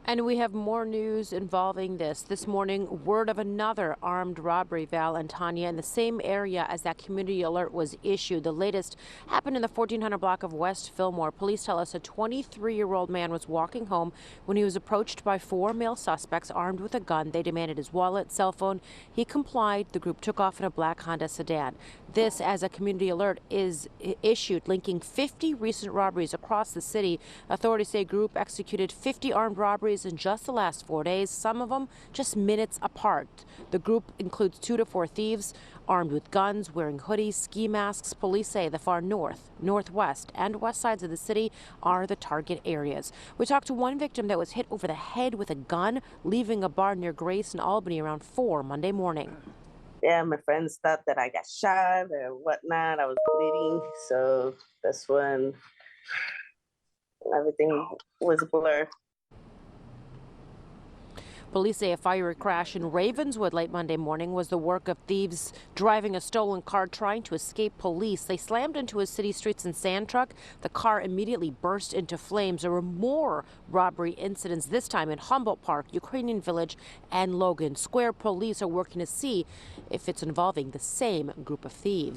And we have more news involving this. This morning, word of another armed robbery, Val and Tanya, in the same area as that community alert was issued. The latest happened in the 1400 block of West Fillmore. Police tell us a 23-year-old man was walking home when he was approached by 4 male suspects armed with a gun. They demanded his wallet, cell phone. He complied. The group took off in a black Honda sedan. This, as a community alert is issued, linking 50 recent robberies across the city. Authorities say group executed 50 armed robberies in just the last 4 days, some of them just minutes apart. The group includes 2 to 4 thieves armed with guns, wearing hoodies, ski masks. Police say the far north, northwest, and west sides of the city are the target areas. We talked to one victim that was hit over the head with a gun, leaving a bar near Grace in Albany around 4 Monday morning. Yeah, my friends thought that I got shot or whatnot. I was bleeding, so that's when everything was a blur. Police say a fiery crash in Ravenswood late Monday morning was the work of thieves driving a stolen car trying to escape police. They slammed into a city streets and sand truck. The car immediately burst into flames. There were more robbery incidents, this time in Humboldt Park, Ukrainian Village, and Logan. Square police are working to see if it's involving the same group of thieves.